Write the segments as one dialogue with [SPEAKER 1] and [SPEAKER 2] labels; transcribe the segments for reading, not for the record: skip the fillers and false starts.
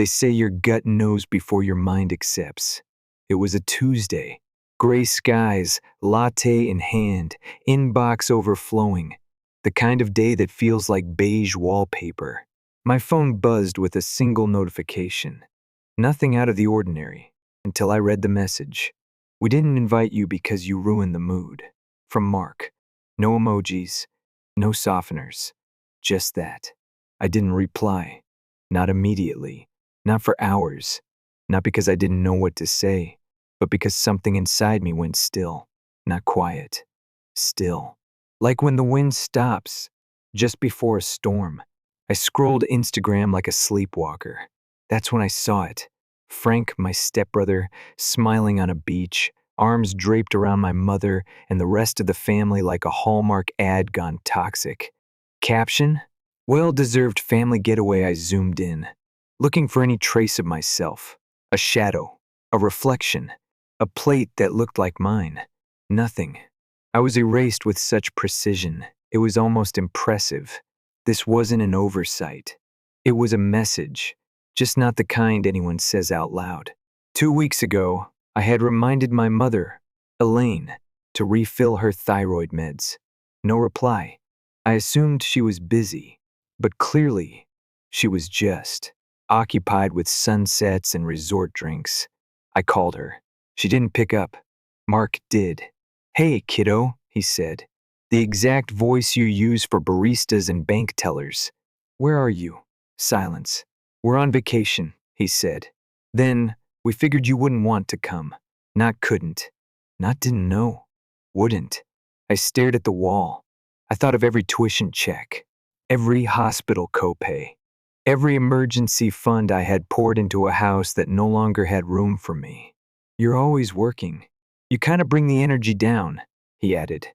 [SPEAKER 1] They say your gut knows before your mind accepts. It was a Tuesday. Gray skies, latte in hand, inbox overflowing. The kind of day that feels like beige wallpaper. My phone buzzed with a single notification. Nothing out of the ordinary, until I read the message. We didn't invite you because you ruined the mood. From Mark. No emojis, no softeners. Just that. I didn't reply. Not immediately. Not for hours. Not because I didn't know what to say, but because something inside me went still. Not quiet. Still. Like when the wind stops, just before a storm. I scrolled Instagram like a sleepwalker. That's when I saw it. Frank, my stepbrother, smiling on a beach, arms draped around my mother and the rest of the family like a Hallmark ad gone toxic. Caption? Well-deserved family getaway. I zoomed in, looking for any trace of myself. A shadow, a reflection, a plate that looked like mine. Nothing. I was erased with such precision. It was almost impressive. This wasn't an oversight. It was a message, just not the kind anyone says out loud. 2 weeks ago, I had reminded my mother, Elaine, to refill her thyroid meds. No reply. I assumed she was busy, but clearly, she was just occupied with sunsets and resort drinks. I called her. She didn't pick up. Mark did. Hey, kiddo, he said. The exact voice you use for baristas and bank tellers. Where are you? Silence. We're on vacation, he said. Then, we figured you wouldn't want to come. Not couldn't. Not didn't know. Wouldn't. I stared at the wall. I thought of every tuition check, every hospital copay, every emergency fund I had poured into a house that no longer had room for me. You're always working. You kind of bring the energy down, he added.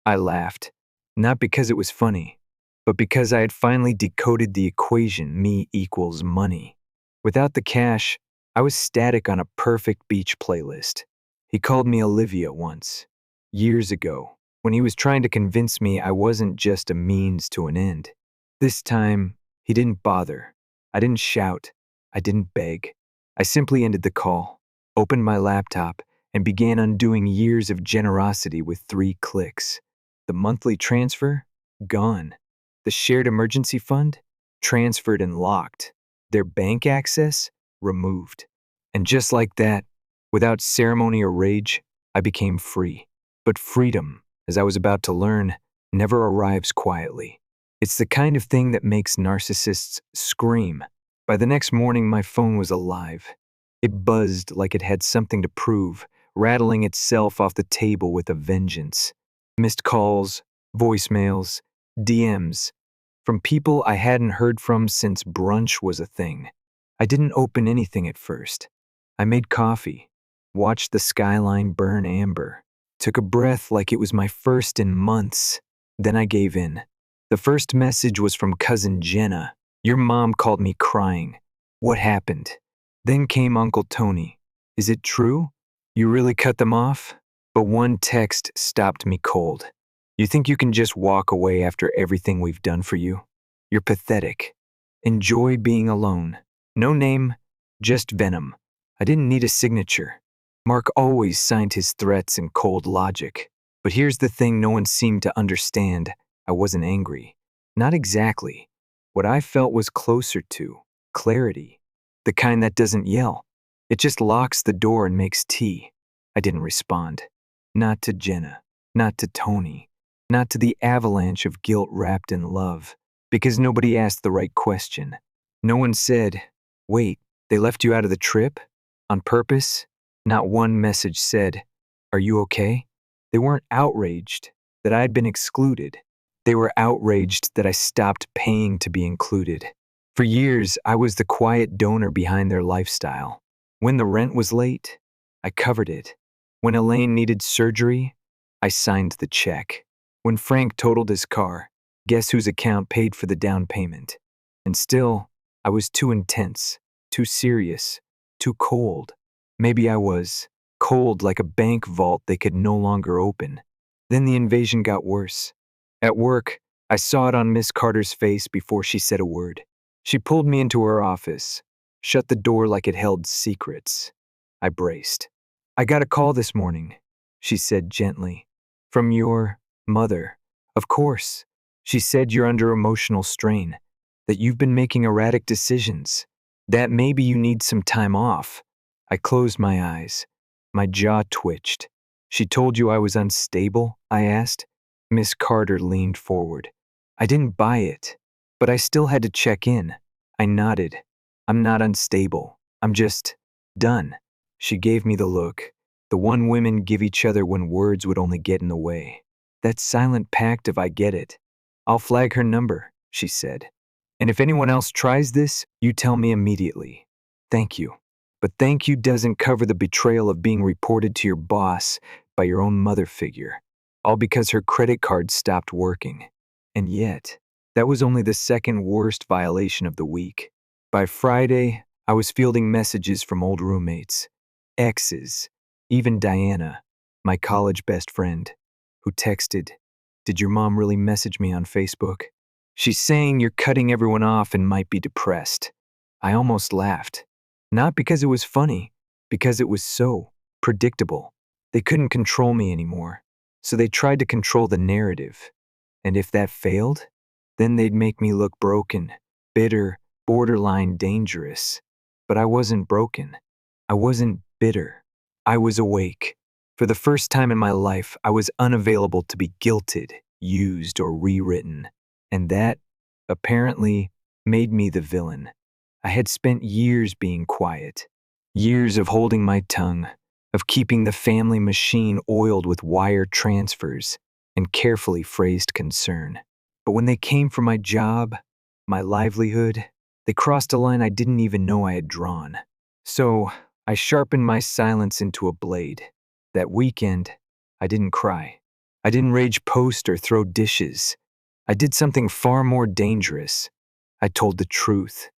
[SPEAKER 1] I laughed, not because it was funny, but because I had finally decoded the equation me equals money. Without the cash, I was static on a perfect beach playlist. He called me Olivia once, years ago, when he was trying to convince me I wasn't just a means to an end. This time, he didn't bother. I didn't shout. I didn't beg. I simply ended the call, opened my laptop, and began undoing years of generosity with 3 clicks. The monthly transfer? Gone. The shared emergency fund? Transferred and locked. Their bank access? Removed. And just like that, without ceremony or rage, I became free. But freedom, as I was about to learn, never arrives quietly. It's the kind of thing that makes narcissists scream. By the next morning, my phone was alive. It buzzed like it had something to prove, rattling itself off the table with a vengeance. Missed calls, voicemails, DMs, from people I hadn't heard from since brunch was a thing. I didn't open anything at first. I made coffee, watched the skyline burn amber, took a breath like it was my first in months. Then I gave in. The first message was from cousin Jenna. Your mom called me crying. What happened? Then came Uncle Tony. Is it true? You really cut them off? But one text stopped me cold. You think you can just walk away after everything we've done for you? You're pathetic. Enjoy being alone. No name, just venom. I didn't need a signature. Mark always signed his threats in cold logic. But here's the thing no one seemed to understand. I wasn't angry. Not exactly. What I felt was closer to clarity. The kind that doesn't yell. It just locks the door and makes tea. I didn't respond. Not to Jenna. Not to Tony. Not to the avalanche of guilt wrapped in love. Because nobody asked the right question. No one said, wait, they left you out of the trip? On purpose? Not one message said, are you okay? They weren't outraged that I had been excluded. They were outraged that I stopped paying to be included. For years, I was the quiet donor behind their lifestyle. When the rent was late, I covered it. When Elaine needed surgery, I signed the check. When Frank totaled his car, guess whose account paid for the down payment? And still, I was too intense, too serious, too cold. Maybe I was cold like a bank vault they could no longer open. Then the invasion got worse. At work, I saw it on Miss Carter's face before she said a word. She pulled me into her office. shut the door like it held secrets. I braced. "I got a call this morning," she said gently. "From your mother. Of course. She said you're under emotional strain, that you've been making erratic decisions, that maybe you need some time off." I closed my eyes. My jaw twitched. "She told you I was unstable?" I asked. Miss Carter leaned forward. I didn't buy it, but I still had to check in. I nodded. "I'm not unstable. I'm just done." She gave me the look, the one women give each other when words would only get in the way. That silent pact of "I get it." "I'll flag her number," she said. "And if anyone else tries this, you tell me immediately." "Thank you." But thank you doesn't cover the betrayal of being reported to your boss by your own mother figure, all because her credit card stopped working. And yet, that was only the second worst violation of the week. By Friday, I was fielding messages from old roommates, exes, even Diana, my college best friend, who texted, "Did your mom really message me on Facebook? She's saying you're cutting everyone off and might be depressed." I almost laughed. Not because it was funny, because it was so predictable. They couldn't control me anymore, so they tried to control the narrative. And if that failed, then they'd make me look broken, bitter, borderline dangerous. But I wasn't broken. I wasn't bitter. I was awake. For the first time in my life, I was unavailable to be guilted, used, or rewritten. And that, apparently, made me the villain. I had spent years being quiet, years of holding my tongue, of keeping the family machine oiled with wire transfers and carefully phrased concern. But when they came for my job, my livelihood, they crossed a line I didn't even know I had drawn. So I sharpened my silence into a blade. That weekend, I didn't cry. I didn't rage post or throw dishes. I did something far more dangerous. I told the truth.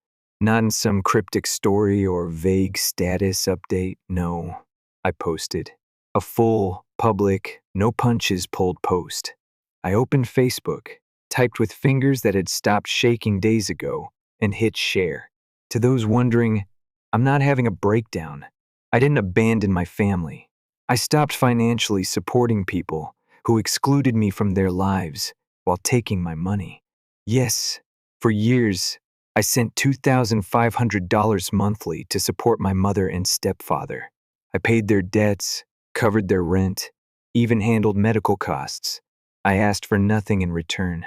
[SPEAKER 1] Not in some cryptic story or vague status update, no. I posted a full, public, no punches pulled post. I opened Facebook, typed with fingers that had stopped shaking days ago, and hit share. To those wondering, I'm not having a breakdown. I didn't abandon my family. I stopped financially supporting people who excluded me from their lives while taking my money. Yes, for years, I sent $2,500 monthly to support my mother and stepfather. I paid their debts, covered their rent, even handled medical costs. I asked for nothing in return.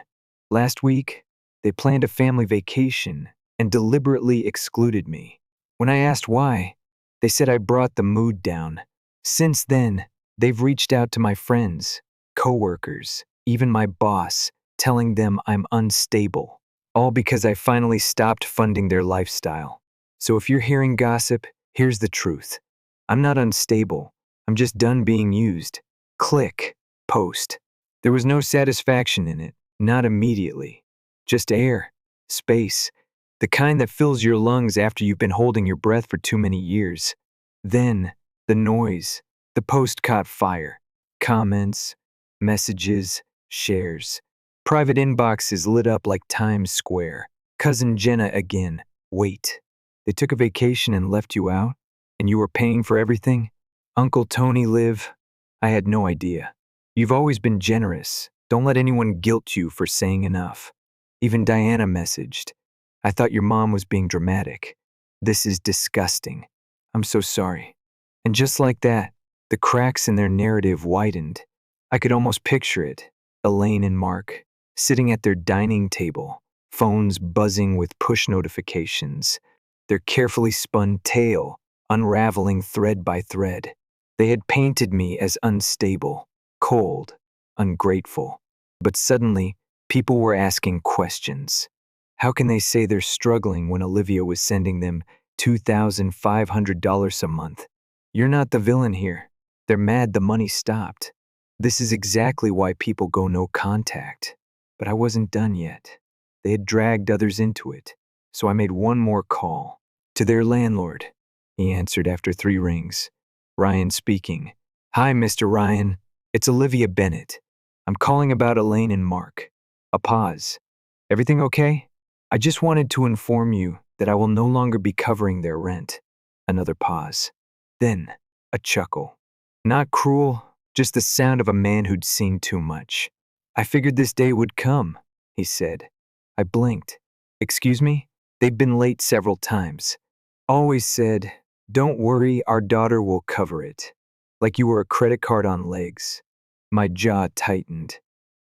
[SPEAKER 1] Last week, they planned a family vacation and deliberately excluded me. When I asked why, they said I brought the mood down. Since then, they've reached out to my friends, coworkers, even my boss, telling them I'm unstable. All because I finally stopped funding their lifestyle. So if you're hearing gossip, here's the truth. I'm not unstable. I'm just done being used. Click. Post. There was no satisfaction in it, not immediately. Just air. Space. The kind that fills your lungs after you've been holding your breath for too many years. Then, the noise. The post caught fire. Comments, messages, shares. Private inboxes lit up like Times Square. Cousin Jenna again. Wait. They took a vacation and left you out? And you were paying for everything? Uncle Tony live? I had no idea. You've always been generous. Don't let anyone guilt you for saying enough. Even Diana messaged. I thought your mom was being dramatic. This is disgusting. I'm so sorry. And just like that, the cracks in their narrative widened. I could almost picture it. Elaine and Mark, sitting at their dining table, phones buzzing with push notifications, their carefully spun tale unraveling thread by thread. They had painted me as unstable, cold, ungrateful. But suddenly, people were asking questions. How can they say they're struggling when Olivia was sending them $2,500 a month? You're not the villain here. They're mad the money stopped. This is exactly why people go no contact. But I wasn't done yet. They had dragged others into it, so I made one more call. To their landlord. He answered after 3 rings. Ryan speaking. Hi, Mr. Ryan. It's Olivia Bennett. I'm calling about Elaine and Mark. A pause. Everything okay? I just wanted to inform you that I will no longer be covering their rent. Another pause. Then, a chuckle. Not cruel, just the sound of a man who'd seen too much. I figured this day would come, he said. I blinked. Excuse me? They've been late several times. Always said, don't worry, our daughter will cover it. Like you were a credit card on legs. My jaw tightened.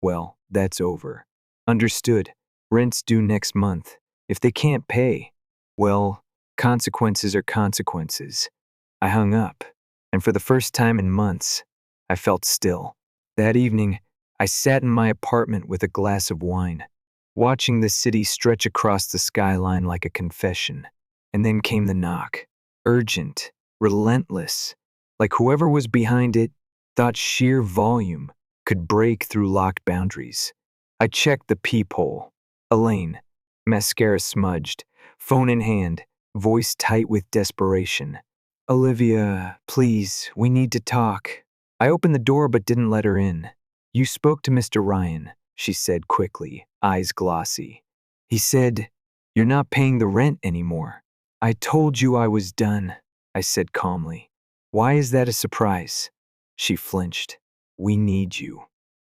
[SPEAKER 1] Well, that's over. Understood. Rent's due next month. If they can't pay, well, consequences are consequences. I hung up, and for the first time in months, I felt still. That evening, I sat in my apartment with a glass of wine, watching the city stretch across the skyline like a confession. And then came the knock. Urgent, relentless, like whoever was behind it thought sheer volume could break through locked boundaries. I checked the peephole. Elaine, mascara smudged, phone in hand, voice tight with desperation. Olivia, please, we need to talk. I opened the door but didn't let her in. You spoke to Mr. Ryan, she said quickly, eyes glossy. He said, you're not paying the rent anymore. I told you I was done, I said calmly. Why is that a surprise? She flinched. We need you.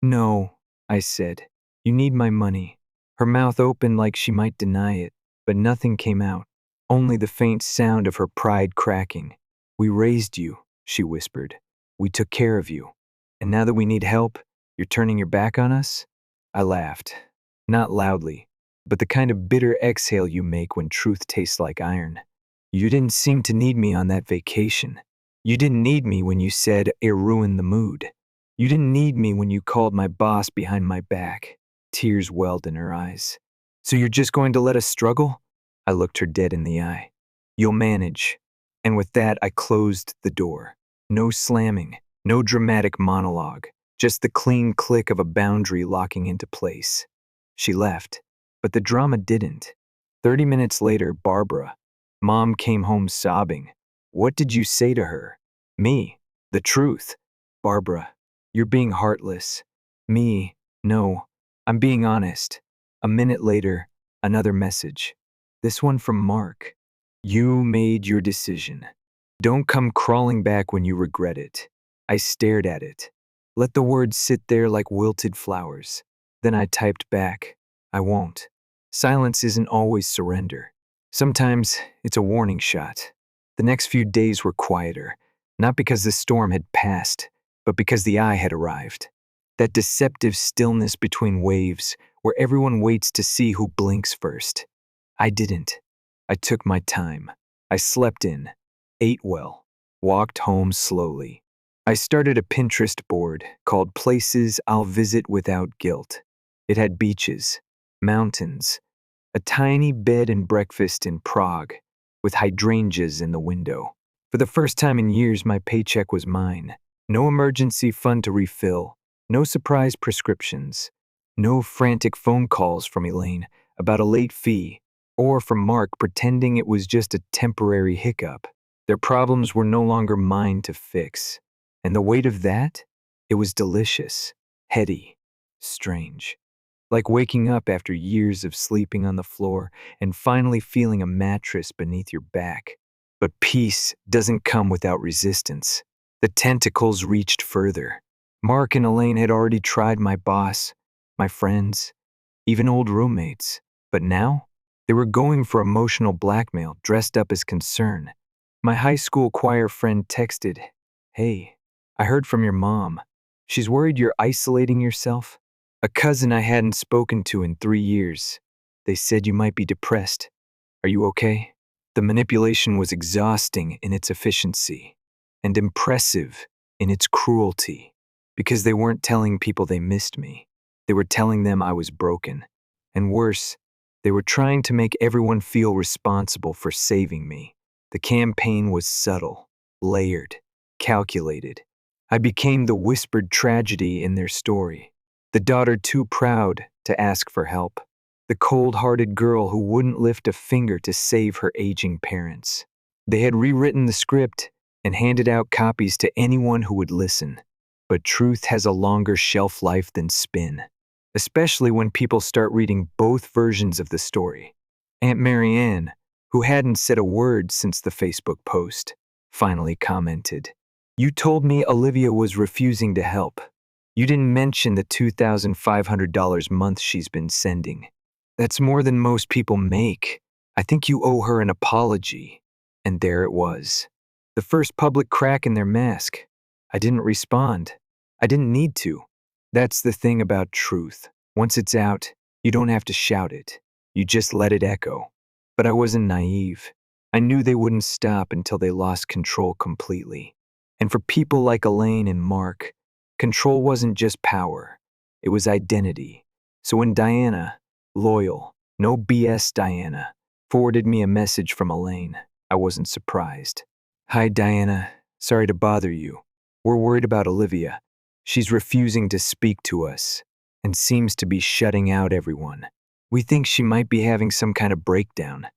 [SPEAKER 1] No, I said. You need my money. Her mouth opened like she might deny it, but nothing came out, only the faint sound of her pride cracking. We raised you, she whispered. We took care of you. And now that we need help, you're turning your back on us? I laughed. Not loudly, but the kind of bitter exhale you make when truth tastes like iron. You didn't seem to need me on that vacation. You didn't need me when you said it ruined the mood. You didn't need me when you called my boss behind my back. Tears welled in her eyes. So you're just going to let us struggle? I looked her dead in the eye. You'll manage. And with that, I closed the door. No slamming, no dramatic monologue, just the clean click of a boundary locking into place. She left, but the drama didn't. 30 minutes later, Barbara, Mom, came home sobbing. What did you say to her? Me. The truth. Barbara, you're being heartless. Me. No. I'm being honest. A minute later, another message. This one from Mark. You made your decision. Don't come crawling back when you regret it. I stared at it. Let the words sit there like wilted flowers. Then I typed back. I won't. Silence isn't always surrender. Sometimes it's a warning shot. The next few days were quieter, not because the storm had passed, but because the eye had arrived. That deceptive stillness between waves where everyone waits to see who blinks first. I didn't. I took my time. I slept in, ate well, walked home slowly. I started a Pinterest board called Places I'll Visit Without Guilt. It had beaches, mountains, a tiny bed and breakfast in Prague, with hydrangeas in the window. For the first time in years, my paycheck was mine. No emergency fund to refill, no surprise prescriptions, no frantic phone calls from Elaine about a late fee, or from Mark pretending it was just a temporary hiccup. Their problems were no longer mine to fix. And the weight of that? It was delicious, heady, strange. Like waking up after years of sleeping on the floor and finally feeling a mattress beneath your back. But peace doesn't come without resistance. The tentacles reached further. Mark and Elaine had already tried my boss, my friends, even old roommates. But now, they were going for emotional blackmail dressed up as concern. My high school choir friend texted, "Hey, I heard from your mom. She's worried you're isolating yourself." A cousin I hadn't spoken to in 3 years. They said you might be depressed. Are you okay? The manipulation was exhausting in its efficiency and impressive in its cruelty, because they weren't telling people they missed me. They were telling them I was broken. And worse, they were trying to make everyone feel responsible for saving me. The campaign was subtle, layered, calculated. I became the whispered tragedy in their story. The daughter too proud to ask for help. The cold-hearted girl who wouldn't lift a finger to save her aging parents. They had rewritten the script and handed out copies to anyone who would listen. But truth has a longer shelf life than spin, especially when people start reading both versions of the story. Aunt Marianne, who hadn't said a word since the Facebook post, finally commented, "You told me Olivia was refusing to help. You didn't mention the $2,500 a month she's been sending. That's more than most people make. I think you owe her an apology." And there it was. The first public crack in their mask. I didn't respond. I didn't need to. That's the thing about truth. Once it's out, you don't have to shout it. You just let it echo. But I wasn't naive. I knew they wouldn't stop until they lost control completely. And for people like Elaine and Mark, control wasn't just power. It was identity. So when Diana, loyal, no BS Diana, forwarded me a message from Elaine, I wasn't surprised. "Hi, Diana. Sorry to bother you. We're worried about Olivia. She's refusing to speak to us and seems to be shutting out everyone. We think she might be having some kind of breakdown.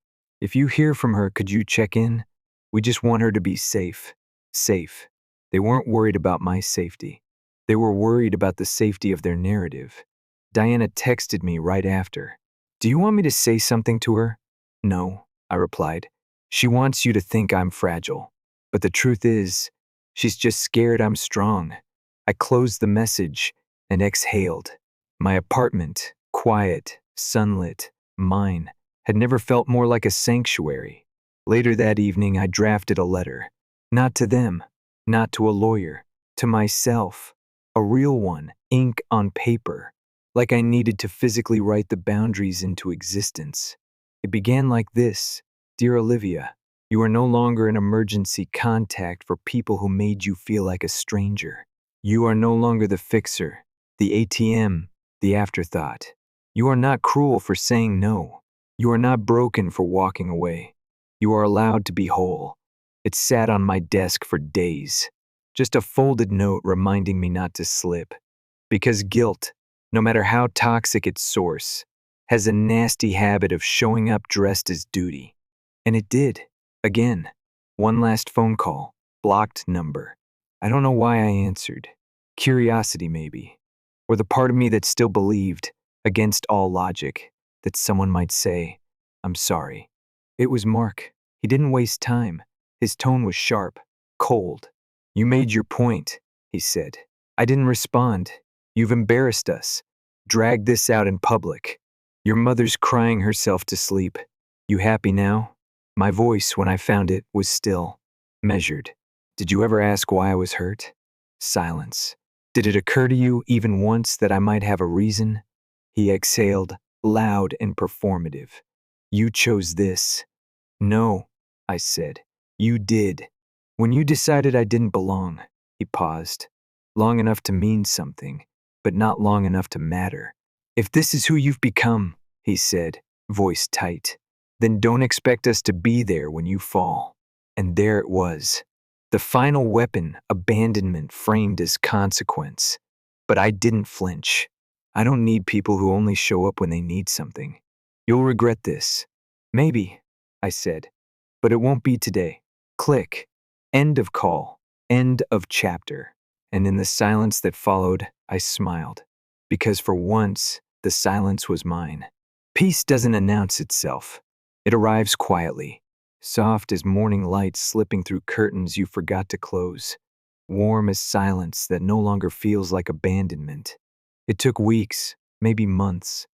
[SPEAKER 1] If you hear from her, could you check in? We just want her to be safe." Safe. They weren't worried about my safety. They were worried about the safety of their narrative. Diana texted me right after. "Do you want me to say something to her?" "No," I replied. "She wants you to think I'm fragile. But the truth is, she's just scared I'm strong." I closed the message and exhaled. My apartment, quiet, sunlit, mine, had never felt more like a sanctuary. Later that evening, I drafted a letter. Not to them, not to a lawyer, to myself. A real one, ink on paper, like I needed to physically write the boundaries into existence. It began like this: "Dear Olivia, you are no longer an emergency contact for people who made you feel like a stranger. You are no longer the fixer, the ATM, the afterthought. You are not cruel for saying no. You are not broken for walking away. You are allowed to be whole." It sat on my desk for days. Just a folded note reminding me not to slip. Because guilt, no matter how toxic its source, has a nasty habit of showing up dressed as duty. And it did. Again. One last phone call. Blocked number. I don't know why I answered. Curiosity, maybe. Or the part of me that still believed, against all logic, that someone might say, "I'm sorry." It was Mark. He didn't waste time. His tone was sharp, cold. "You made your point," he said. I didn't respond. "You've embarrassed us. Dragged this out in public. Your mother's crying herself to sleep. You happy now?" My voice, when I found it, was still, measured. "Did you ever ask why I was hurt?" Silence. "Did it occur to you even once that I might have a reason?" He exhaled, loud and performative. "You chose this." "No," I said. "You did. When you decided I didn't belong." He paused. "Long enough to mean something, but not long enough to matter. If this is who you've become," he said, voice tight, "then don't expect us to be there when you fall." And there it was. The final weapon, abandonment framed as consequence. But I didn't flinch. I don't need people who only show up when they need something. "You'll regret this." "Maybe," I said, "but it won't be today." Click. End of call. End of chapter. And in the silence that followed, I smiled. Because for once, the silence was mine. Peace doesn't announce itself. It arrives quietly, soft as morning light slipping through curtains you forgot to close, warm as silence that no longer feels like abandonment. It took weeks, maybe months,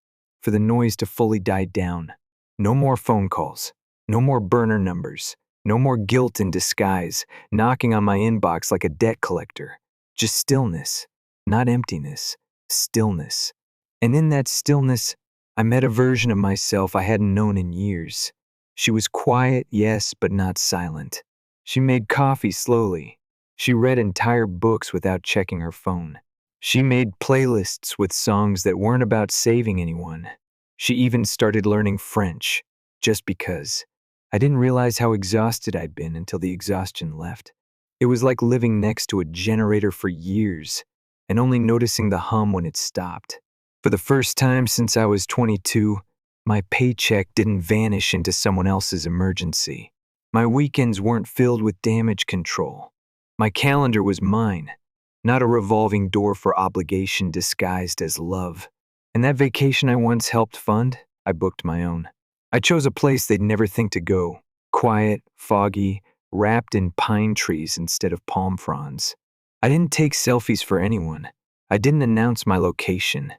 [SPEAKER 1] for the noise to fully die down. No more phone calls, no more burner numbers, no more guilt in disguise, knocking on my inbox like a debt collector. Just stillness, not emptiness, stillness. And in that stillness, I met a version of myself I hadn't known in years. She was quiet, yes, but not silent. She made coffee slowly. She read entire books without checking her phone. She made playlists with songs that weren't about saving anyone. She even started learning French, just because. I didn't realize how exhausted I'd been until the exhaustion left. It was like living next to a generator for years and only noticing the hum when it stopped. For the first time since I was 22, my paycheck didn't vanish into someone else's emergency. My weekends weren't filled with damage control. My calendar was mine, not a revolving door for obligation disguised as love. And that vacation I once helped fund, I booked my own. I chose a place they'd never think to go. Quiet, foggy, wrapped in pine trees instead of palm fronds. I didn't take selfies for anyone. I didn't announce my location.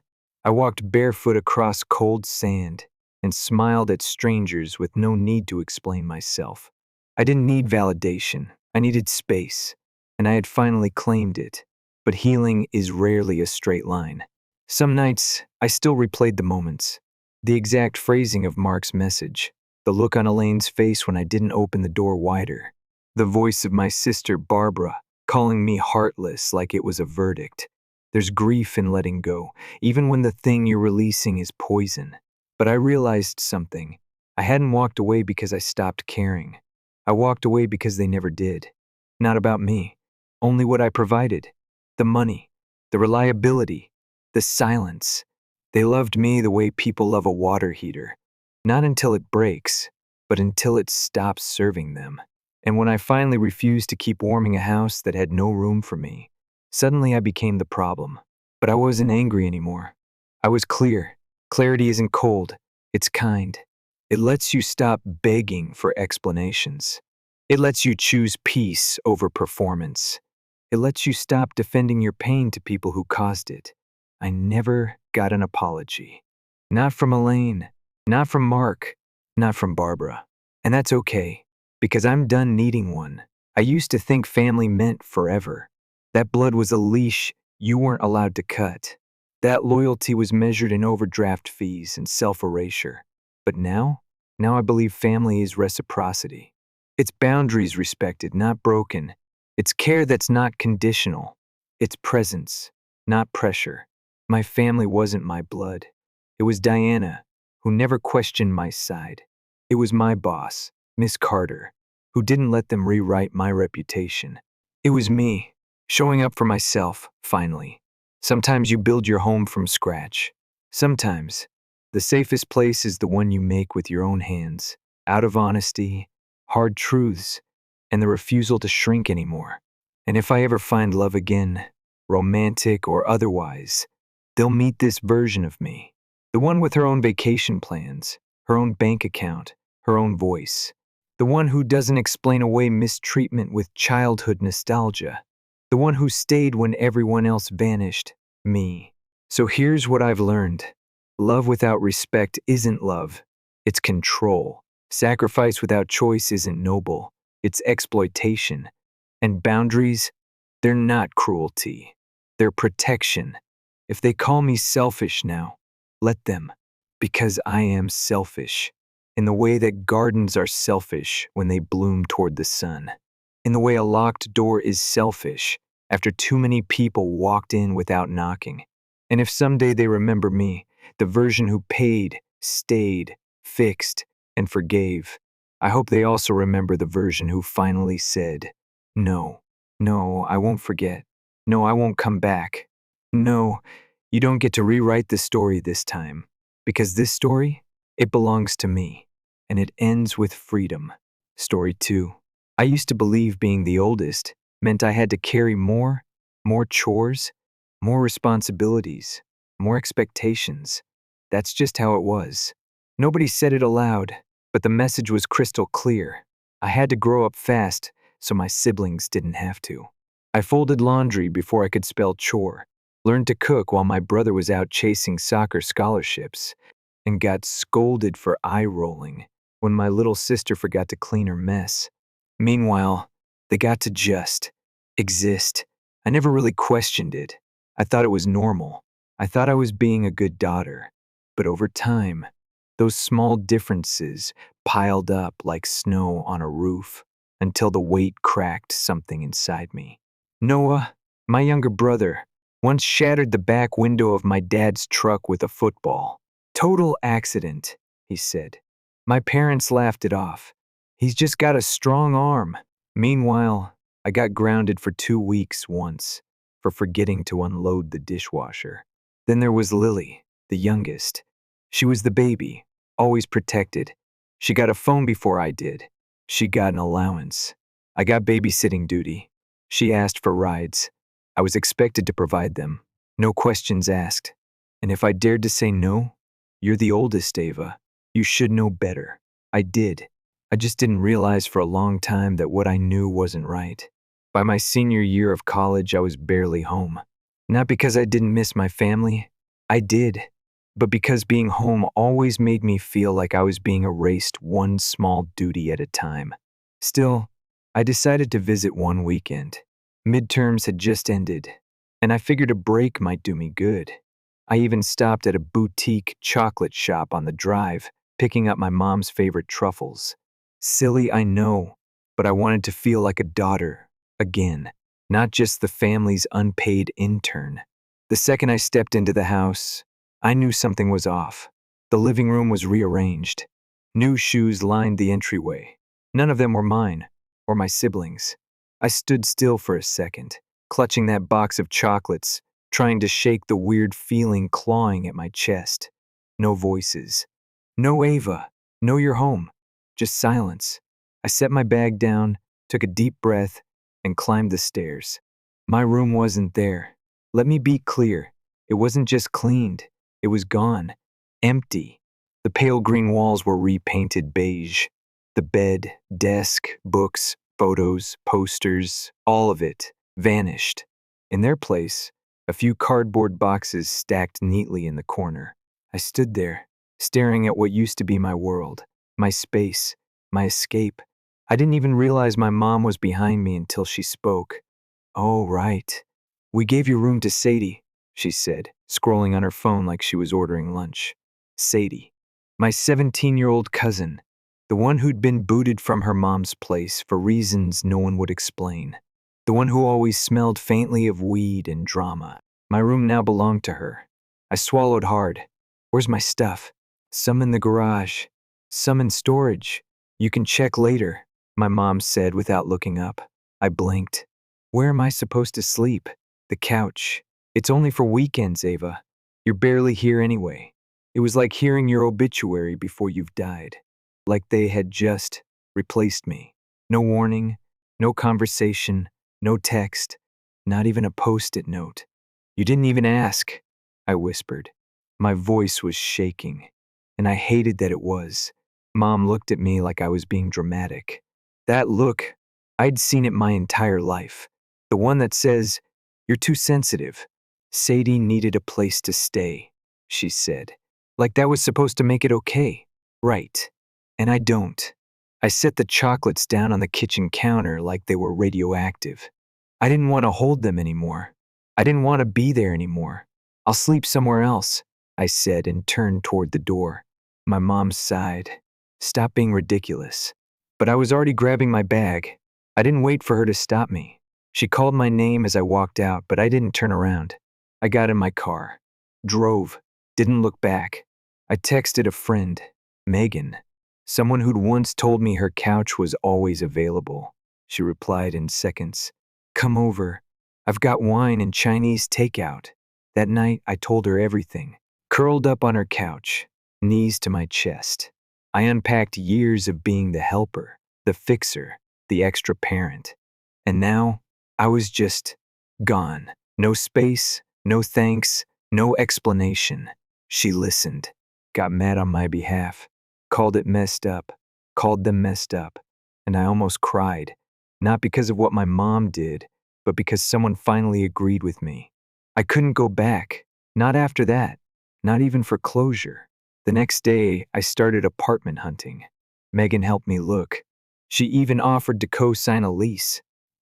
[SPEAKER 1] I walked barefoot across cold sand and smiled at strangers with no need to explain myself. I didn't need validation. I needed space, and I had finally claimed it. But healing is rarely a straight line. Some nights, I still replayed the moments. The exact phrasing of Mark's message, the look on Elaine's face when I didn't open the door wider, the voice of my sister Barbara calling me heartless like it was a verdict. There's grief in letting go, even when the thing you're releasing is poison. But I realized something. I hadn't walked away because I stopped caring. I walked away because they never did. Not about me. Only what I provided. The money, the reliability, the silence. They loved me the way people love a water heater. Not until it breaks, but until it stops serving them. And when I finally refused to keep warming a house that had no room for me, suddenly I became the problem. But I wasn't angry anymore. I was clear. Clarity isn't cold, it's kind. It lets you stop begging for explanations. It lets you choose peace over performance. It lets you stop defending your pain to people who caused it. I never got an apology. Not from Elaine, not from Mark, not from Barbara. And that's okay, because I'm done needing one. I used to think family meant forever. That blood was a leash you weren't allowed to cut. That loyalty was measured in overdraft fees and self-erasure. But now I believe family is reciprocity. It's boundaries respected, not broken. It's care that's not conditional. It's presence, not pressure. My family wasn't my blood. It was Diana, who never questioned my side. It was my boss, Miss Carter, who didn't let them rewrite my reputation. It was me, showing up for myself, finally. Sometimes you build your home from scratch. Sometimes, the safest place is the one you make with your own hands, out of honesty, hard truths, and the refusal to shrink anymore. And if I ever find love again, romantic or otherwise, they'll meet this version of me. The one with her own vacation plans, her own bank account, her own voice. The one who doesn't explain away mistreatment with childhood nostalgia. The one who stayed when everyone else vanished, me. So here's what I've learned. Love without respect isn't love. It's control. Sacrifice without choice isn't noble. It's exploitation. And boundaries, they're not cruelty. They're protection. If they call me selfish now, let them. Because I am selfish. In the way that gardens are selfish when they bloom toward the sun. In the way a locked door is selfish after too many people walked in without knocking. And if someday they remember me, the version who paid, stayed, fixed, and forgave, I hope they also remember the version who finally said, no, I won't forget. No, I won't come back. No, you don't get to rewrite the story this time. Because this story, it belongs to me. And it ends with freedom. Story 2. I used to believe being the oldest meant I had to carry more chores, more responsibilities, more expectations. That's just how it was. Nobody said it aloud, but the message was crystal clear. I had to grow up fast so my siblings didn't have to. I folded laundry before I could spell chore, learned to cook while my brother was out chasing soccer scholarships, and got scolded for eye-rolling when my little sister forgot to clean her mess. Meanwhile, they got to just exist. I never really questioned it. I thought it was normal. I thought I was being a good daughter. But over time, those small differences piled up like snow on a roof until the weight cracked something inside me. Noah, my younger brother, once shattered the back window of my dad's truck with a football. Total accident, he said. My parents laughed it off. He's just got a strong arm. Meanwhile, I got grounded for 2 weeks once for forgetting to unload the dishwasher. Then there was Lily, the youngest. She was the baby, always protected. She got a phone before I did. She got an allowance. I got babysitting duty. She asked for rides. I was expected to provide them. No questions asked. And if I dared to say no, you're the oldest, Ava. You should know better. I did. I just didn't realize for a long time that what I knew wasn't right. By my senior year of college, I was barely home. Not because I didn't miss my family. I did. But because being home always made me feel like I was being erased one small duty at a time. Still, I decided to visit one weekend. Midterms had just ended, and I figured a break might do me good. I even stopped at a boutique chocolate shop on the drive, picking up my mom's favorite truffles. Silly, I know, but I wanted to feel like a daughter, again, not just the family's unpaid intern. The second I stepped into the house, I knew something was off. The living room was rearranged. New shoes lined the entryway. None of them were mine, or my siblings. I stood still for a second, clutching that box of chocolates, trying to shake the weird feeling clawing at my chest. No voices. No Ava. No, you're home. Just silence. I set my bag down, took a deep breath, and climbed the stairs. My room wasn't there. Let me be clear. It wasn't just cleaned. It was gone. Empty. The pale green walls were repainted beige. The bed, desk, books, photos, posters, all of it vanished. In their place, a few cardboard boxes stacked neatly in the corner. I stood there, staring at what used to be my world, my space, my escape. I didn't even realize my mom was behind me until she spoke. "Oh, right. We gave your room to Sadie," she said, scrolling on her phone like she was ordering lunch. Sadie, my 17-year-old cousin, the one who'd been booted from her mom's place for reasons no one would explain. The one who always smelled faintly of weed and drama. My room now belonged to her. I swallowed hard. "Where's my stuff?" "Some in the garage. Some in storage. You can check later," my mom said without looking up. I blinked. "Where am I supposed to sleep?" "The couch. It's only for weekends, Ava. You're barely here anyway." It was like hearing your obituary before you've died. Like they had just replaced me. No warning, no conversation, no text, not even a post-it note. "You didn't even ask," I whispered. My voice was shaking, and I hated that it was. Mom looked at me like I was being dramatic. That look, I'd seen it my entire life. The one that says, "You're too sensitive." "Sadie needed a place to stay," she said. Like that was supposed to make it okay. Right. And I don't. I set the chocolates down on the kitchen counter like they were radioactive. I didn't want to hold them anymore. I didn't want to be there anymore. "I'll sleep somewhere else," I said and turned toward the door. My mom sighed. "Stop being ridiculous." But I was already grabbing my bag. I didn't wait for her to stop me. She called my name as I walked out, but I didn't turn around. I got in my car, drove, didn't look back. I texted a friend, Megan, someone who'd once told me her couch was always available. She replied in seconds. "Come over. I've got wine and Chinese takeout." That night, I told her everything. Curled up on her couch, knees to my chest. I unpacked years of being the helper, the fixer, the extra parent. And now, I was just gone. No space, no thanks, no explanation. She listened, got mad on my behalf, called it messed up, called them messed up, and I almost cried, not because of what my mom did, but because someone finally agreed with me. I couldn't go back, not after that, not even for closure. The next day, I started apartment hunting. Megan helped me look. She even offered to co-sign a lease.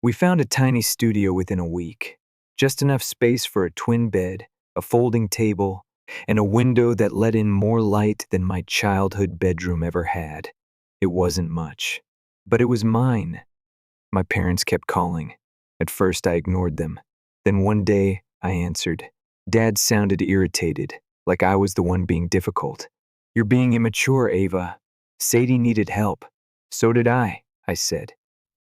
[SPEAKER 1] We found a tiny studio within a week, just enough space for a twin bed, a folding table, and a window that let in more light than my childhood bedroom ever had. It wasn't much, but it was mine. My parents kept calling. At first, I ignored them. Then one day, I answered. Dad sounded irritated, like I was the one being difficult. "You're being immature, Ava. Sadie needed help." "So did I said.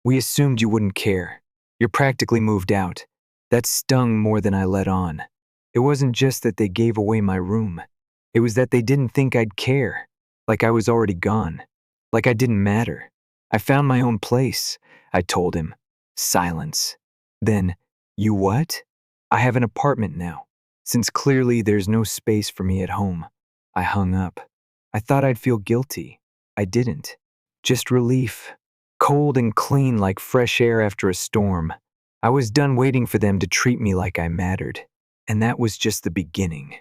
[SPEAKER 1] "We assumed you wouldn't care. You're practically moved out." That stung more than I let on. It wasn't just that they gave away my room. It was that they didn't think I'd care. Like I was already gone. Like I didn't matter. "I found my own place," I told him. Silence. Then, "You what?" "I have an apartment now, since clearly there's no space for me at home." I hung up. I thought I'd feel guilty. I didn't. Just relief. Cold and clean like fresh air after a storm. I was done waiting for them to treat me like I mattered. And that was just the beginning.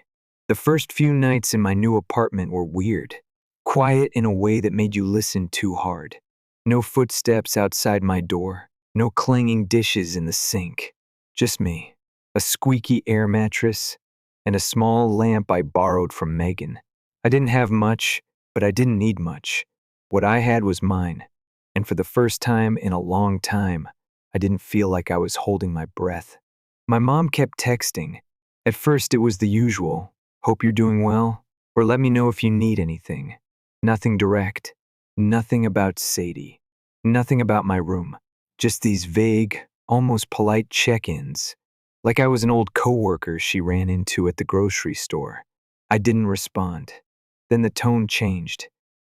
[SPEAKER 1] The first few nights in my new apartment were weird. Quiet in a way that made you listen too hard. No footsteps outside my door. No clanging dishes in the sink. Just me. A squeaky air mattress. And a small lamp I borrowed from Megan. I didn't have much, but I didn't need much. What I had was mine. And for the first time in a long time, I didn't feel like I was holding my breath. My mom kept texting. At first it was the usual, hope you're doing well, or let me know if you need anything. Nothing direct. Nothing about Sadie. Nothing about my room. Just these vague, almost polite check-ins. Like I was an old coworker she ran into at the grocery store. I didn't respond. Then the tone changed.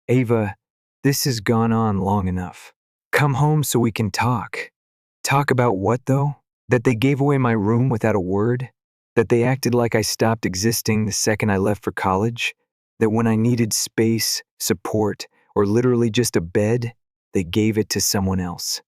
[SPEAKER 1] Ava, this has gone on long enough. Come home so we can talk. Talk about what, though? That they gave away my room without a word? That they acted like I stopped existing the second I left for college? That when I needed space, support, or literally just a bed, they gave it to someone else?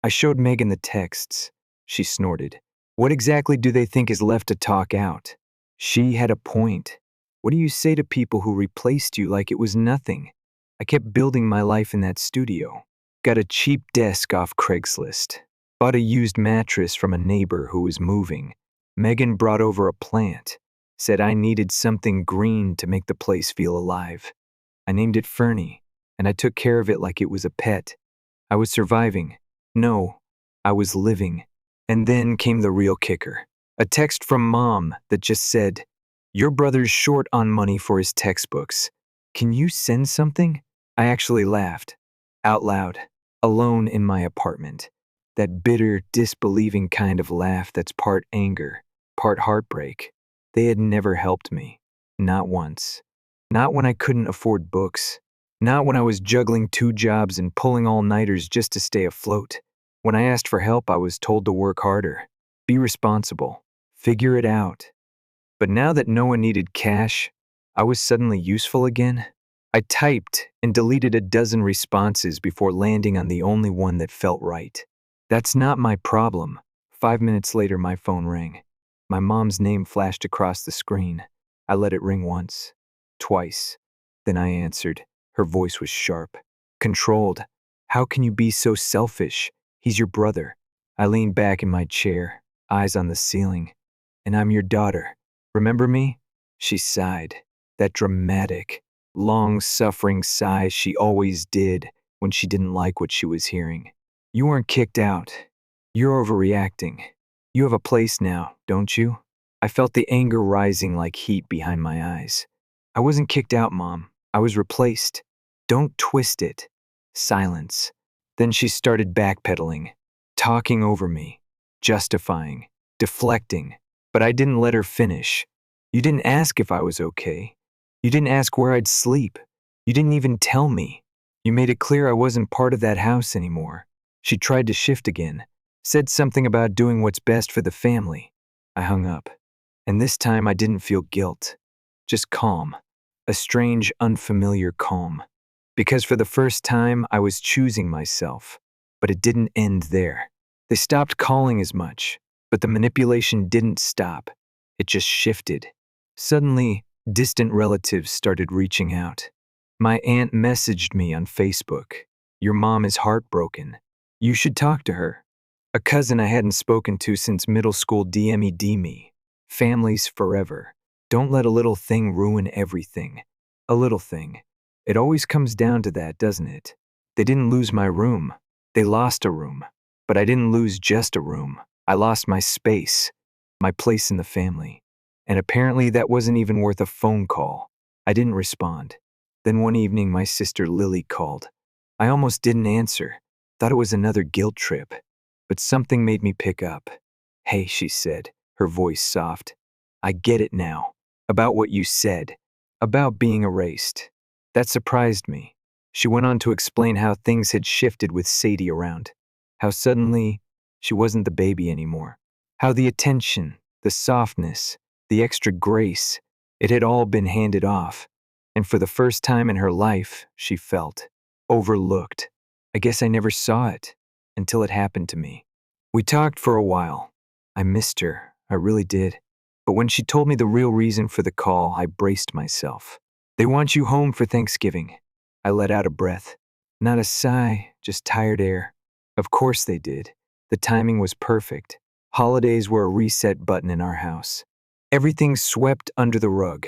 [SPEAKER 1] I showed Megan the texts. She snorted. What exactly do they think is left to talk out? She had a point. What do you say to people who replaced you like it was nothing? I kept building my life in that studio. Got a cheap desk off Craigslist. Bought a used mattress from a neighbor who was moving. Megan brought over a plant. Said I needed something green to make the place feel alive. I named it Fernie, and I took care of it like it was a pet. I was surviving. No, I was living. And then came the real kicker. A text from Mom that just said, "Your brother's short on money for his textbooks. Can you send something?" I actually laughed. Out loud. Alone in my apartment. That bitter, disbelieving kind of laugh that's part anger, part heartbreak. They had never helped me. Not once. Not when I couldn't afford books. Not when I was juggling 2 jobs and pulling all-nighters just to stay afloat. When I asked for help, I was told to work harder. Be responsible. Figure it out. But now that no one needed cash, I was suddenly useful again. I typed and deleted a dozen responses before landing on the only one that felt right. That's not my problem. 5 minutes later, my phone rang. My mom's name flashed across the screen. I let it ring once, twice. Then I answered. Her voice was sharp, controlled. How can you be so selfish? He's your brother. I leaned back in my chair, eyes on the ceiling. And I'm your daughter. Remember me? She sighed. That dramatic, long-suffering sigh she always did when she didn't like what she was hearing. You weren't kicked out. You're overreacting. You have a place now, don't you? I felt the anger rising like heat behind my eyes. I wasn't kicked out, Mom. I was replaced. Don't twist it. Silence. Then she started backpedaling, talking over me, justifying, deflecting. But I didn't let her finish. You didn't ask if I was okay. You didn't ask where I'd sleep. You didn't even tell me. You made it clear I wasn't part of that house anymore. She tried to shift again, said something about doing what's best for the family. I hung up. And this time I didn't feel guilt. Just calm. A strange, unfamiliar calm. Because for the first time, I was choosing myself. But it didn't end there. They stopped calling as much, but the manipulation didn't stop. It just shifted. Suddenly, distant relatives started reaching out. My aunt messaged me on Facebook. Your mom is heartbroken. You should talk to her. A cousin I hadn't spoken to since middle school DM'd me. Families forever. Don't let a little thing ruin everything. A little thing. It always comes down to that, doesn't it? They didn't lose my room. They lost a room. But I didn't lose just a room. I lost my space. My place in the family. And apparently that wasn't even worth a phone call. I didn't respond. Then one evening my sister Lily called. I almost didn't answer. Thought it was another guilt trip. But something made me pick up. Hey, she said, her voice soft. I get it now. About what you said. About being erased. That surprised me. She went on to explain how things had shifted with Sadie around. How suddenly, she wasn't the baby anymore. How the attention, the softness, the extra grace, it had all been handed off. And for the first time in her life, she felt overlooked. I guess I never saw it until it happened to me. We talked for a while. I missed her, I really did. But when she told me the real reason for the call, I braced myself. They want you home for Thanksgiving. I let out a breath. Not a sigh, just tired air. Of course they did. The timing was perfect. Holidays were a reset button in our house. Everything swept under the rug.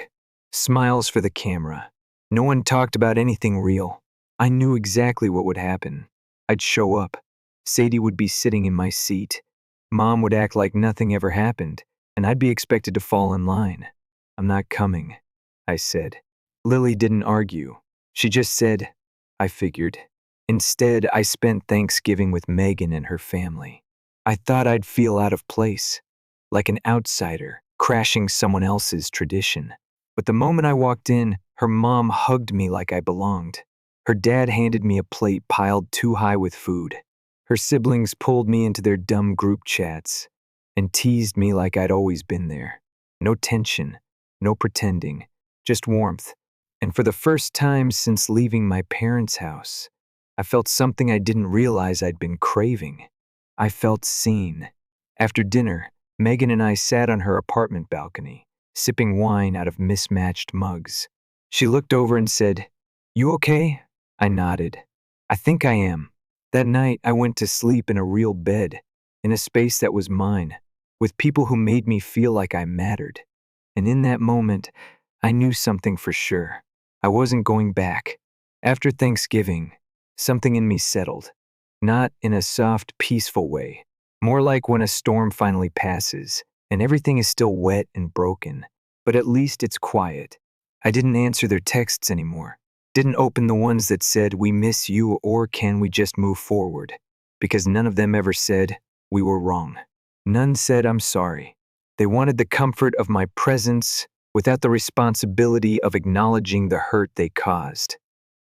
[SPEAKER 1] Smiles for the camera. No one talked about anything real. I knew exactly what would happen. I'd show up. Sadie would be sitting in my seat. Mom would act like nothing ever happened, and I'd be expected to fall in line. I'm not coming, I said. Lily didn't argue. She just said, I figured. Instead, I spent Thanksgiving with Megan and her family. I thought I'd feel out of place, like an outsider, crashing someone else's tradition. But the moment I walked in, her mom hugged me like I belonged. Her dad handed me a plate piled too high with food. Her siblings pulled me into their dumb group chats and teased me like I'd always been there. No tension, no pretending, just warmth. And for the first time since leaving my parents' house, I felt something I didn't realize I'd been craving. I felt seen. After dinner, Megan and I sat on her apartment balcony, sipping wine out of mismatched mugs. She looked over and said, "You okay?" I nodded. "I think I am." That night, I went to sleep in a real bed, in a space that was mine, with people who made me feel like I mattered. And in that moment, I knew something for sure. I wasn't going back. After Thanksgiving, something in me settled. Not in a soft, peaceful way. More like when a storm finally passes, and everything is still wet and broken, but at least it's quiet. I didn't answer their texts anymore. Didn't open the ones that said, "We miss you," or "Can we just move forward?" Because none of them ever said, "We were wrong." None said, "I'm sorry." They wanted the comfort of my presence without the responsibility of acknowledging the hurt they caused.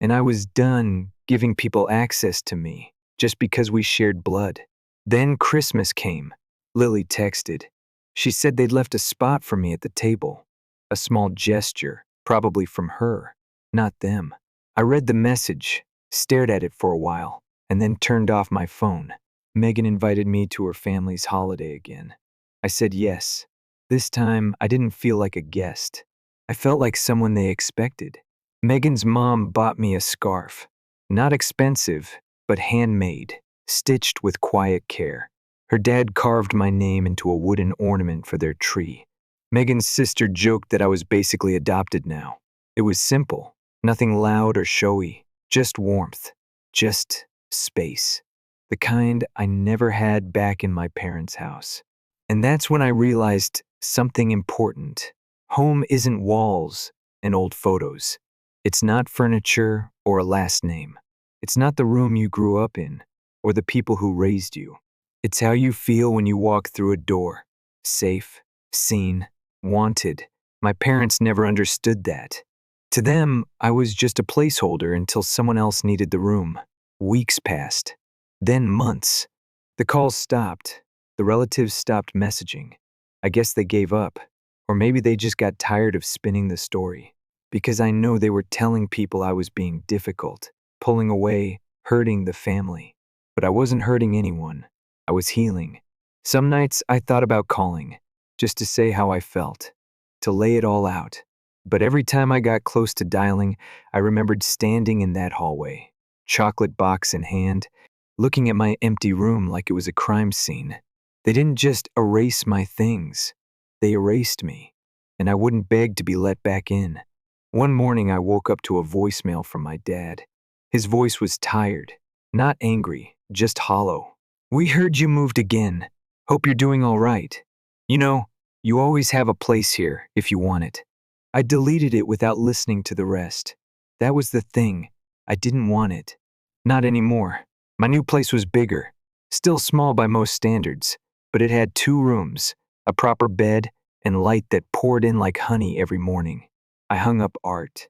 [SPEAKER 1] And I was done giving people access to me just because we shared blood. Then Christmas came. Lily texted. She said they'd left a spot for me at the table. A small gesture, probably from her, not them. I read the message, stared at it for a while, and then turned off my phone. Megan invited me to her family's holiday again. I said yes. This time, I didn't feel like a guest. I felt like someone they expected. Megan's mom bought me a scarf. Not expensive, but handmade, stitched with quiet care. Her dad carved my name into a wooden ornament for their tree. Megan's sister joked that I was basically adopted now. It was simple, nothing loud or showy, just warmth, just space. The kind I never had back in my parents' house. And that's when I realized something important. Home isn't walls and old photos. It's not furniture or a last name. It's not the room you grew up in or the people who raised you. It's how you feel when you walk through a door. Safe, seen, wanted. My parents never understood that. To them, I was just a placeholder until someone else needed the room. Weeks passed. Then months. The calls stopped. The relatives stopped messaging. I guess they gave up. Or maybe they just got tired of spinning the story. Because I know they were telling people I was being difficult, pulling away, hurting the family. But I wasn't hurting anyone. I was healing. Some nights I thought about calling, just to say how I felt, to lay it all out. But every time I got close to dialing, I remembered standing in that hallway, chocolate box in hand, looking at my empty room like it was a crime scene. They didn't just erase my things. They erased me, and I wouldn't beg to be let back in. One morning I woke up to a voicemail from my dad. His voice was tired, not angry, just hollow. "We heard you moved again. Hope you're doing all right. You know, you always have a place here if you want it." I deleted it without listening to the rest. That was the thing. I didn't want it. Not anymore. My new place was bigger. Still small by most standards, but it had 2 rooms, a proper bed, and light that poured in like honey every morning. I hung up art.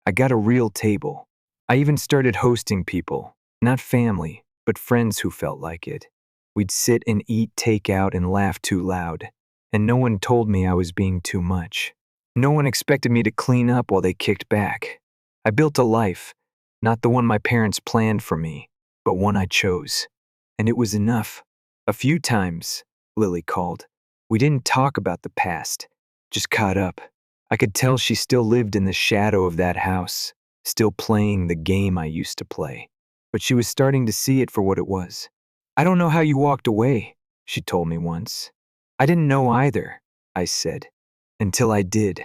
[SPEAKER 1] I got a real table. I even started hosting people, not family, but friends who felt like it. We'd sit and eat takeout and laugh too loud, and no one told me I was being too much. No one expected me to clean up while they kicked back. I built a life, not the one my parents planned for me, but one I chose. And it was enough. A few times, Lily called. We didn't talk about the past, just caught up. I could tell she still lived in the shadow of that house, still playing the game I used to play. But she was starting to see it for what it was. I don't know how you walked away, she told me once. I didn't know either, I said, until I did.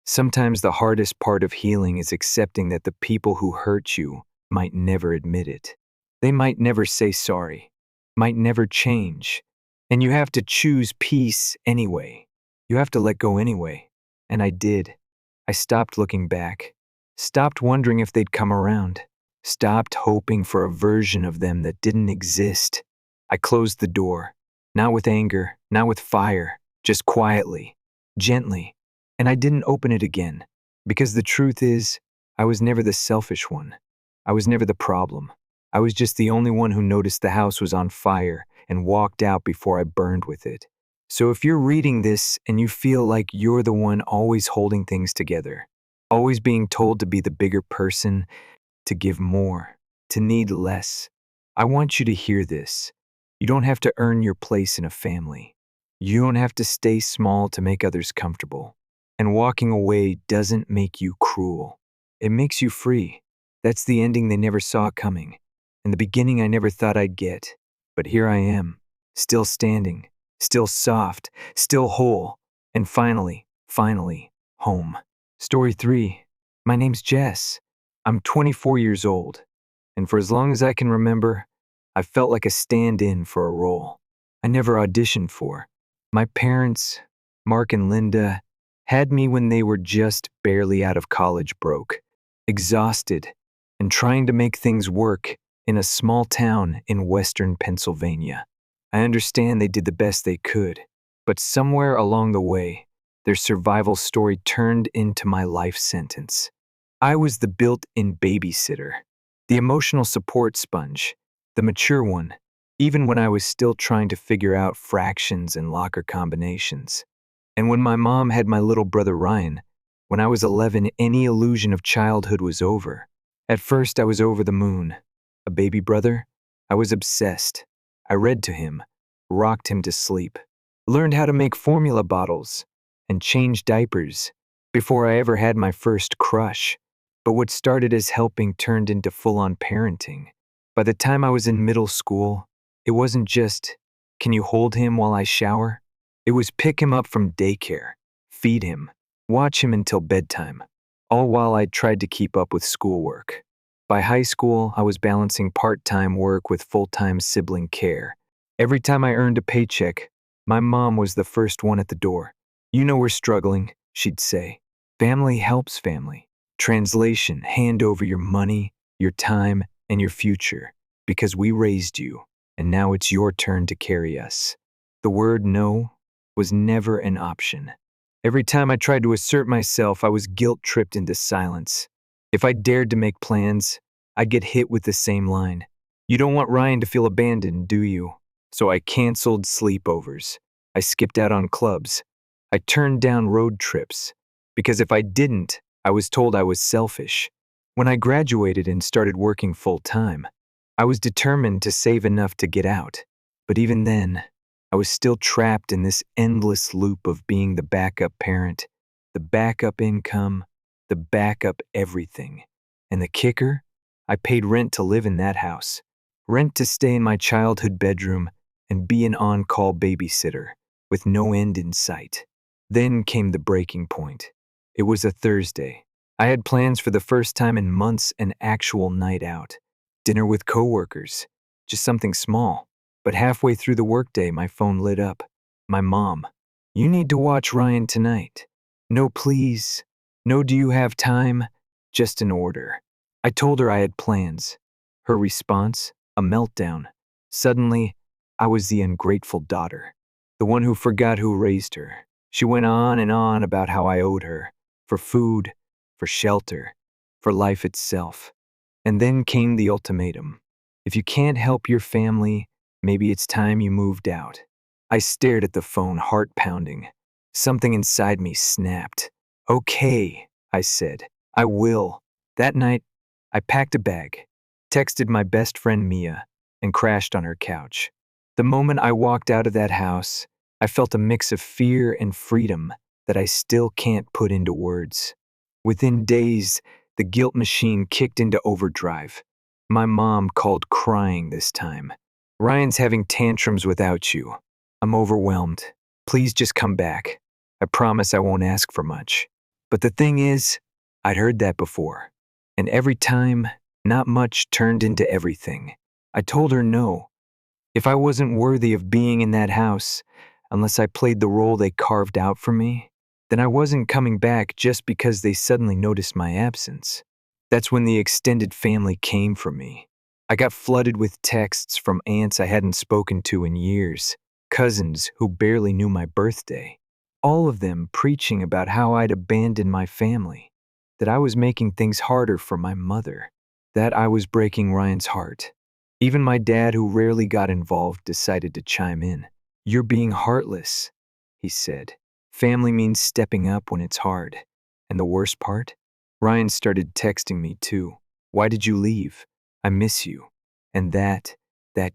[SPEAKER 1] Sometimes the hardest part of healing is accepting that the people who hurt you might never admit it. They might never say sorry, might never change, and you have to choose peace anyway. You have to let go anyway. And I did. I stopped looking back, stopped wondering if they'd come around, stopped hoping for a version of them that didn't exist. I closed the door, not with anger, not with fire, just quietly, gently, and I didn't open it again, because the truth is, I was never the selfish one. I was never the problem. I was just the only one who noticed the house was on fire and walked out before I burned with it. So if you're reading this and you feel like you're the one always holding things together, always being told to be the bigger person, to give more, to need less, I want you to hear this. You don't have to earn your place in a family. You don't have to stay small to make others comfortable. And walking away doesn't make you cruel. It makes you free. That's the ending they never saw coming, and the beginning I never thought I'd get. But here I am, still standing, still soft, still whole, and finally, home. Story 3. My name's Jess. I'm 24 years old, and for as long as I can remember, I felt like a stand-in for a role I never auditioned for. My parents, Mark and Linda, had me when they were just barely out of college broke, exhausted, and trying to make things work in a small town in western Pennsylvania. I understand they did the best they could, but somewhere along the way, their survival story turned into my life sentence. I was the built-in babysitter, the emotional support sponge, the mature one, even when I was still trying to figure out fractions and locker combinations. And when my mom had my little brother Ryan, when I was 11, any illusion of childhood was over. At first, I was over the moon. A baby brother? I was obsessed. I read to him, rocked him to sleep, learned how to make formula bottles, and change diapers before I ever had my first crush. But what started as helping turned into full-on parenting. By the time I was in middle school, it wasn't just, can you hold him while I shower? It was pick him up from daycare, feed him, watch him until bedtime, all while I tried to keep up with schoolwork. By high school, I was balancing part-time work with full-time sibling care. Every time I earned a paycheck, my mom was the first one at the door. You know we're struggling, she'd say. Family helps family. Translation, hand over your money, your time, and your future, because we raised you, and now it's your turn to carry us. The word no was never an option. Every time I tried to assert myself, I was guilt-tripped into silence. If I dared to make plans, I'd get hit with the same line. You don't want Ryan to feel abandoned, do you? So I canceled sleepovers. I skipped out on clubs. I turned down road trips. Because if I didn't, I was told I was selfish. When I graduated and started working full-time, I was determined to save enough to get out. But even then, I was still trapped in this endless loop of being the backup parent, the backup income, the backup everything. And the kicker? I paid rent to live in that house, rent to stay in my childhood bedroom and be an on-call babysitter with no end in sight. Then came the breaking point. It was a Thursday. I had plans for the first time in months, an actual night out. Dinner with coworkers, just something small. But halfway through the workday, my phone lit up. My mom. You need to watch Ryan tonight. No, please. No, do you have time? Just an order. I told her I had plans. Her response? A meltdown. Suddenly, I was the ungrateful daughter, the one who forgot who raised her. She went on and on about how I owed her, for food, for shelter, for life itself. And then came the ultimatum. If you can't help your family, maybe it's time you moved out. I stared at the phone, heart pounding. Something inside me snapped. Okay, I said. I will. That night, I packed a bag, texted my best friend Mia, and crashed on her couch. The moment I walked out of that house, I felt a mix of fear and freedom that I still can't put into words. Within days, the guilt machine kicked into overdrive. My mom called crying this time. Ryan's having tantrums without you. I'm overwhelmed. Please just come back. I promise I won't ask for much. But the thing is, I'd heard that before. And every time, not much turned into everything. I told her no. If I wasn't worthy of being in that house, unless I played the role they carved out for me, then I wasn't coming back just because they suddenly noticed my absence. That's when the extended family came for me. I got flooded with texts from aunts I hadn't spoken to in years, cousins who barely knew my birthday, all of them preaching about how I'd abandoned my family, that I was making things harder for my mother, that I was breaking Ryan's heart. Even my dad, who rarely got involved, decided to chime in. "You're being heartless," he said. "Family means stepping up when it's hard." And the worst part? Ryan started texting me too. "Why did you leave? I miss you." And that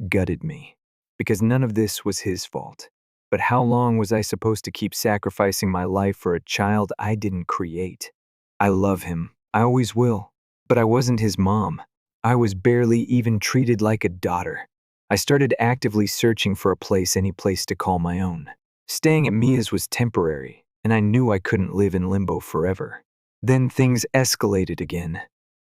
[SPEAKER 1] gutted me. Because none of this was his fault. But how long was I supposed to keep sacrificing my life for a child I didn't create? I love him. I always will. But I wasn't his mom. I was barely even treated like a daughter. I started actively searching for any place to call my own. Staying at Mia's was temporary, and I knew I couldn't live in limbo forever. Then things escalated again.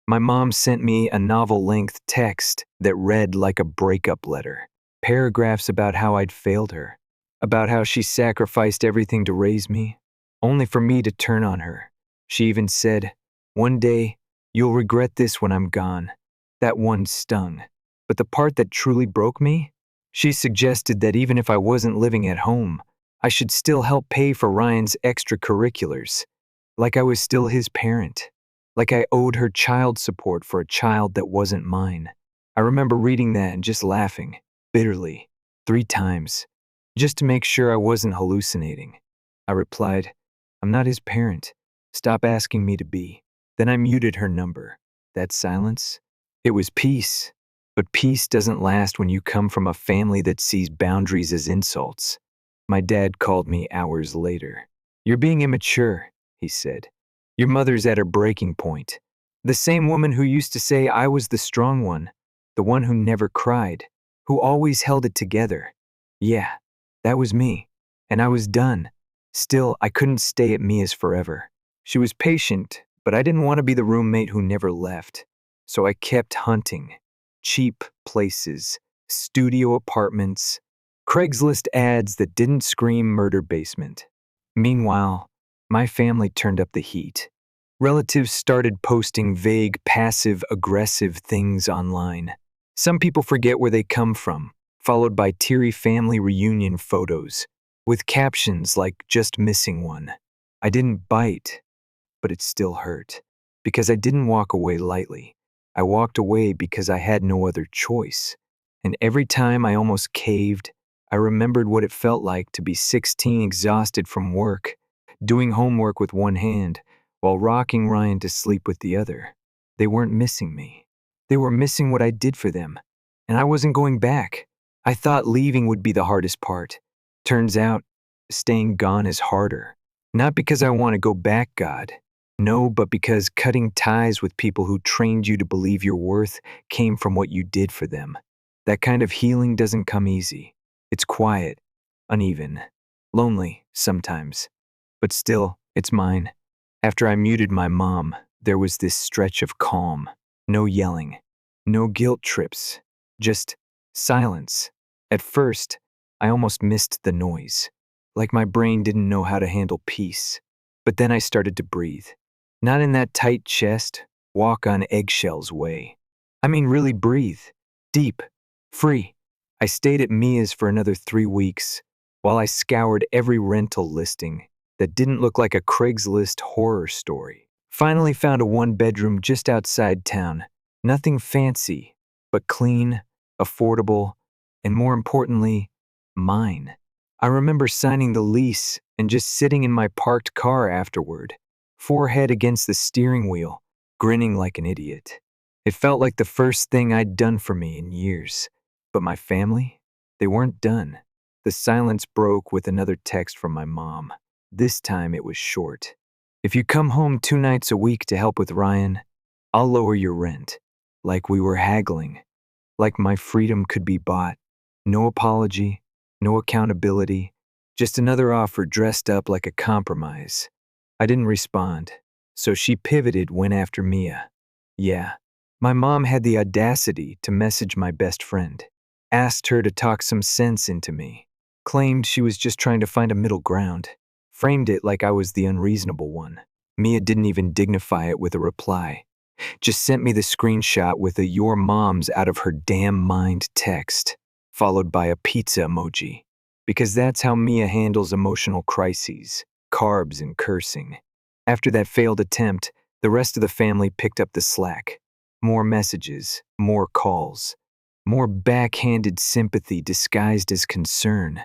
[SPEAKER 1] My mom sent me a novel-length text that read like a breakup letter. Paragraphs about how I'd failed her, about how she sacrificed everything to raise me, only for me to turn on her. She even said, "One day, you'll regret this when I'm gone." That one stung. But the part that truly broke me? She suggested that even if I wasn't living at home, I should still help pay for Ryan's extracurriculars, like I was still his parent, like I owed her child support for a child that wasn't mine. I remember reading that and just laughing, bitterly, 3 times, just to make sure I wasn't hallucinating. I replied, "I'm not his parent. Stop asking me to be." Then I muted her number. That silence? It was peace. But peace doesn't last when you come from a family that sees boundaries as insults. My dad called me hours later. "You're being immature," he said. "Your mother's at her breaking point. The same woman who used to say I was the strong one, the one who never cried, who always held it together. Yeah, that was me. And I was done. Still, I couldn't stay at Mia's forever. She was patient, but I didn't want to be the roommate who never left. So I kept hunting. Cheap places, studio apartments, Craigslist ads that didn't scream murder basement. Meanwhile, my family turned up the heat. Relatives started posting vague, passive-aggressive things online. Some people forget where they come from, followed by teary family reunion photos, with captions like "just missing one." I didn't bite, but it still hurt, because I didn't walk away lightly. I walked away because I had no other choice. And every time I almost caved, I remembered what it felt like to be 16, exhausted from work, doing homework with one hand, while rocking Ryan to sleep with the other. They weren't missing me. They were missing what I did for them. And I wasn't going back. I thought leaving would be the hardest part. Turns out, staying gone is harder. Not because I want to go back, God. No, but because cutting ties with people who trained you to believe your worth came from what you did for them. That kind of healing doesn't come easy. It's quiet, uneven, lonely sometimes. But still, it's mine. After I muted my mom, there was this stretch of calm. No yelling, no guilt trips, just silence. At first, I almost missed the noise, like my brain didn't know how to handle peace. But then I started to breathe. Not in that tight chest, walk on eggshells way. I mean really breathe. Deep. Free. I stayed at Mia's for another 3 weeks, while I scoured every rental listing that didn't look like a Craigslist horror story. Finally found a 1-bedroom just outside town. Nothing fancy, but clean, affordable, and more importantly, mine. I remember signing the lease and just sitting in my parked car afterward, forehead against the steering wheel, grinning like an idiot. It felt like the first thing I'd done for me in years. But my family? They weren't done. The silence broke with another text from my mom. This time it was short. "If you come home 2 nights a week to help with Ryan, I'll lower your rent." Like we were haggling. Like my freedom could be bought. No apology, no accountability, just another offer dressed up like a compromise. I didn't respond, so she pivoted, went after Mia. Yeah, my mom had the audacity to message my best friend, asked her to talk some sense into me, claimed she was just trying to find a middle ground, framed it like I was the unreasonable one. Mia didn't even dignify it with a reply. Just sent me the screenshot with a "your mom's out of her damn mind" text, followed by a pizza emoji. Because that's how Mia handles emotional crises, carbs and cursing. After that failed attempt, the rest of the family picked up the slack. More messages, more calls, more backhanded sympathy disguised as concern.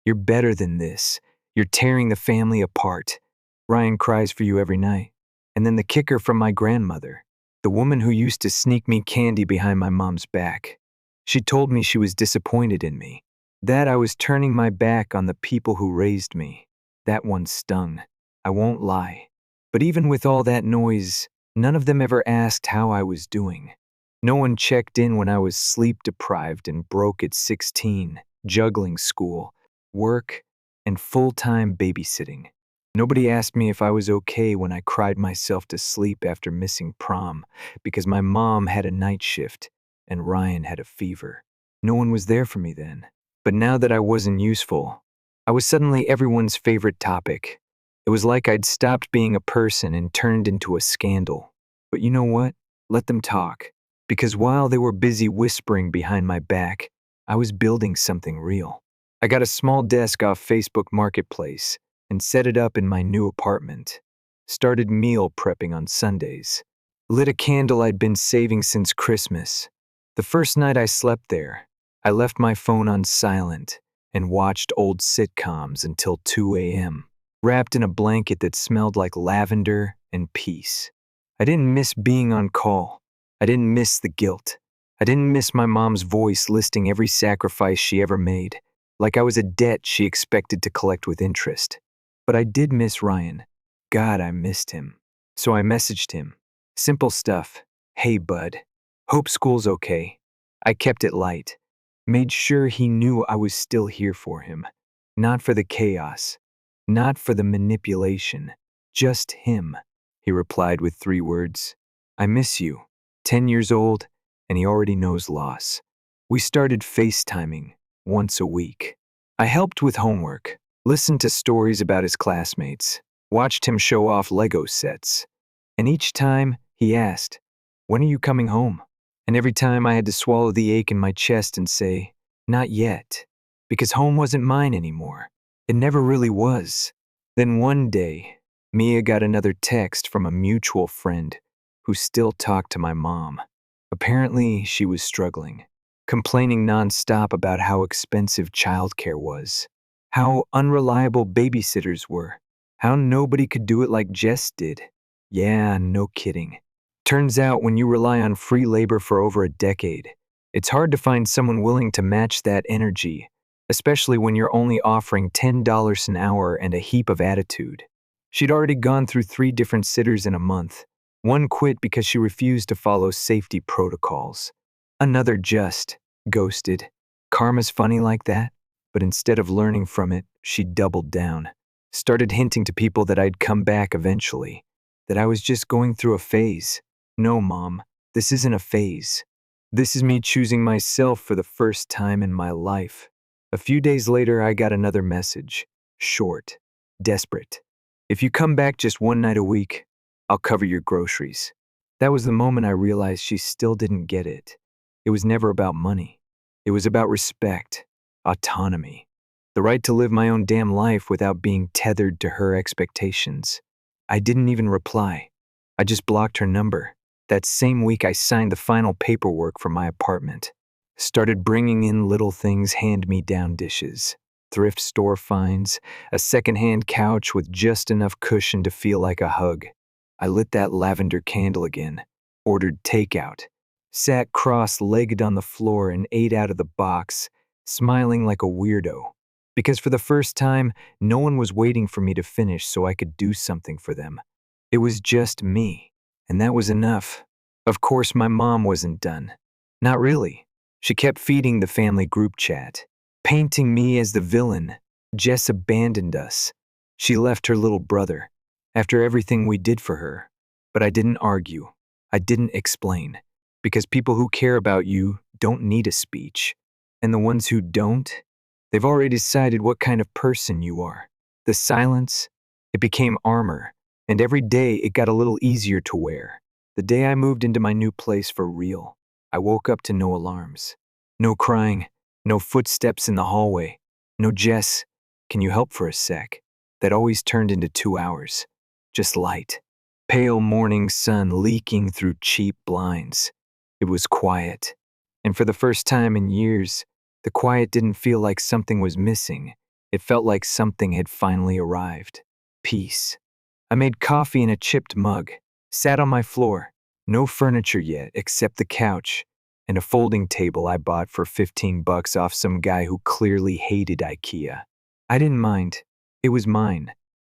[SPEAKER 1] "You're better than this. You're tearing the family apart. Ryan cries for you every night." And then the kicker from my grandmother, the woman who used to sneak me candy behind my mom's back. She told me she was disappointed in me, that I was turning my back on the people who raised me. That one stung. I won't lie. But even with all that noise, none of them ever asked how I was doing. No one checked in when I was sleep-deprived and broke at 16, juggling school, work, and full-time babysitting. Nobody asked me if I was okay when I cried myself to sleep after missing prom because my mom had a night shift and Ryan had a fever. No one was there for me then. But now that I wasn't useful, I was suddenly everyone's favorite topic. It was like I'd stopped being a person and turned into a scandal. But you know what? Let them talk. Because while they were busy whispering behind my back, I was building something real. I got a small desk off Facebook Marketplace and set it up in my new apartment. Started meal prepping on Sundays. Lit a candle I'd been saving since Christmas. The first night I slept there, I left my phone on silent and watched old sitcoms until 2 a.m., wrapped in a blanket that smelled like lavender and peace. I didn't miss being on call. I didn't miss the guilt. I didn't miss my mom's voice listing every sacrifice she ever made, like I was a debt she expected to collect with interest. But I did miss Ryan. God, I missed him. So I messaged him. Simple stuff. "Hey, bud. Hope school's okay." I kept it light. Made sure he knew I was still here for him. Not for the chaos. Not for the manipulation. Just him. He replied with 3 words. "I miss you." 10 years old, and he already knows loss. We started FaceTiming once a week. I helped with homework, listened to stories about his classmates, watched him show off Lego sets. And each time, he asked, "When are you coming home?" And every time I had to swallow the ache in my chest and say, "Not yet," because home wasn't mine anymore. It never really was. Then one day, Mia got another text from a mutual friend who still talked to my mom. Apparently, she was struggling, complaining nonstop about how expensive childcare was, how unreliable babysitters were, how nobody could do it like Jess did. Yeah, no kidding. Turns out when you rely on free labor for over a decade, it's hard to find someone willing to match that energy, especially when you're only offering $10 an hour and a heap of attitude. She'd already gone through 3 different sitters in a month. One quit because she refused to follow safety protocols. Another just ghosted. Karma's funny like that. But instead of learning from it, she doubled down. Started hinting to people that I'd come back eventually. That I was just going through a phase. No, Mom, this isn't a phase. This is me choosing myself for the first time in my life. A few days later, I got another message. Short. Desperate. "If you come back just 1 night a week, I'll cover your groceries." That was the moment I realized she still didn't get it. It was never about money. It was about respect, autonomy, the right to live my own damn life without being tethered to her expectations. I didn't even reply. I just blocked her number. That same week, I signed the final paperwork for my apartment. Started bringing in little things, hand-me-down dishes. thrift store finds, a secondhand couch with just enough cushion to feel like a hug. I lit that lavender candle again, ordered takeout, sat cross-legged on the floor and ate out of the box, smiling like a weirdo. Because for the first time, no one was waiting for me to finish so I could do something for them. It was just me, and that was enough. Of course, my mom wasn't done. Not really. She kept feeding the family group chat, painting me as the villain. Jess abandoned us. She left her little brother, after everything we did for her. But I didn't argue. I didn't explain. Because people who care about you don't need a speech. And the ones who don't, they've already decided what kind of person you are. The silence, it became armor. And every day it got a little easier to wear. The day I moved into my new place for real, I woke up to no alarms. No crying, no footsteps in the hallway, no Jess, can you help for a sec? That always turned into 2 hours. Just light. Pale morning sun leaking through cheap blinds. It was quiet. And for the first time in years, the quiet didn't feel like something was missing. It felt like something had finally arrived. Peace. I made coffee in a chipped mug, sat on my floor, no furniture yet except the couch, and a folding table I bought for $15 off some guy who clearly hated IKEA. I didn't mind. It was mine.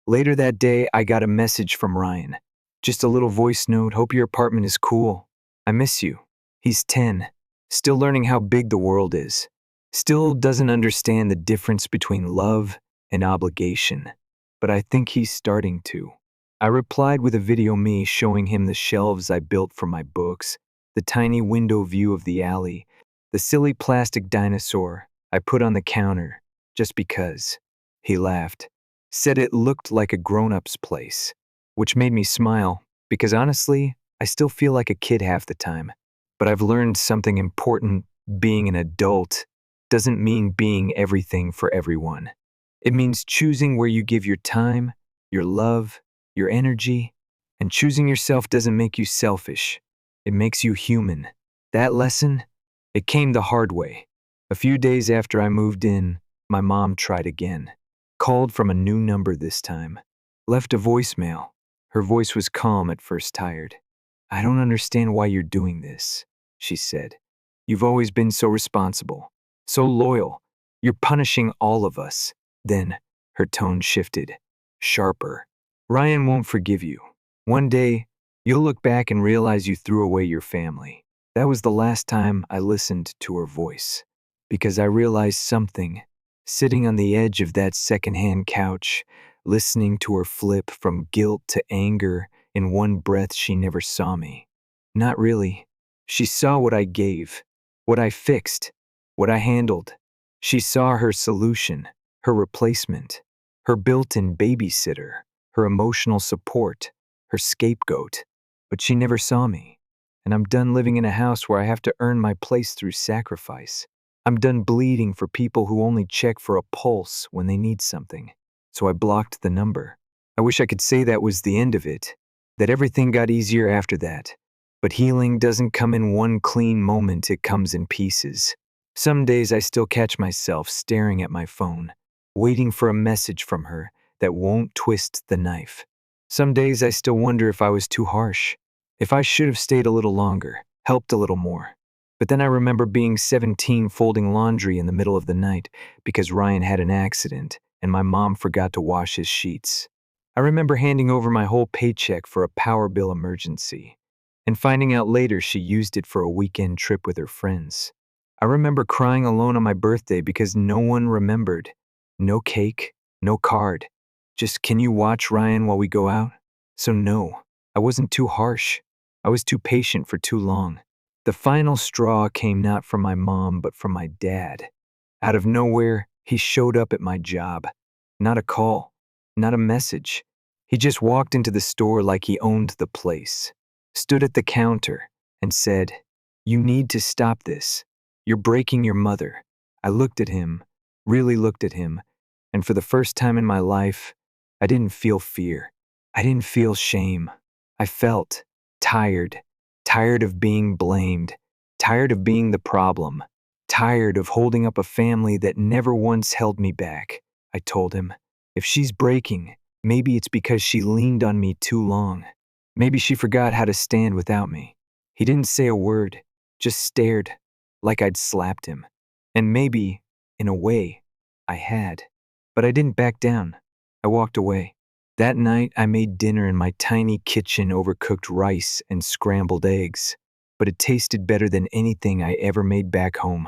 [SPEAKER 1] Later that day, I got a message from Ryan. Just a little voice note, hope your apartment is cool. I miss you. He's 10, still learning how big the world is. Still doesn't understand the difference between love and obligation. But I think he's starting to. I replied with a video me showing him the shelves I built for my books, the tiny window view of the alley, the silly plastic dinosaur I put on the counter just because. He laughed, said it looked like a grown-up's place, which made me smile because honestly, I still feel like a kid half the time. But I've learned something important. Being an adult doesn't mean being everything for everyone. It means choosing where you give your time, your love, your energy, and choosing yourself doesn't make you selfish. It makes you human. That lesson, it came the hard way. A few days after I moved in, my mom tried again. Called from a new number this time. Left a voicemail. Her voice was calm at first, tired. I don't understand why you're doing this, she said. You've always been so responsible, so loyal. You're punishing all of us. Then, her tone shifted, sharper. Ryan won't forgive you. One day, you'll look back and realize you threw away your family. That was the last time I listened to her voice. Because I realized something. Sitting on the edge of that secondhand couch, listening to her flip from guilt to anger in one breath, she never saw me. Not really. She saw what I gave, what I fixed, what I handled. She saw her solution, her replacement, her built-in babysitter, her emotional support, her scapegoat. But she never saw me. And I'm done living in a house where I have to earn my place through sacrifice. I'm done bleeding for people who only check for a pulse when they need something. So I blocked the number. I wish I could say that was the end of it, that everything got easier after that. But healing doesn't come in one clean moment, it comes in pieces. Some days I still catch myself staring at my phone, waiting for a message from her that won't twist the knife. Some days I still wonder if I was too harsh, if I should have stayed a little longer, helped a little more. But then I remember being 17 folding laundry in the middle of the night because Ryan had an accident and my mom forgot to wash his sheets. I remember handing over my whole paycheck for a power bill emergency and finding out later she used it for a weekend trip with her friends. I remember crying alone on my birthday because no one remembered. No cake, no card. Just, can you watch Ryan while we go out? So no, I wasn't too harsh. I was too patient for too long. The final straw came not from my mom, but from my dad. Out of nowhere, he showed up at my job. Not a call, not a message. He just walked into the store like he owned the place, stood at the counter, and said, "You need to stop this. You're breaking your mother." I looked at him, really looked at him, and for the first time in my life, I didn't feel fear. I didn't feel shame. I felt tired. Tired of being blamed, tired of being the problem, tired of holding up a family that never once held me back, I told him. If she's breaking, maybe it's because she leaned on me too long. Maybe she forgot how to stand without me. He didn't say a word, just stared, like I'd slapped him. And maybe, in a way, I had. But I didn't back down. I walked away. That night, I made dinner in my tiny kitchen, overcooked rice and scrambled eggs. But it tasted better than anything I ever made back home.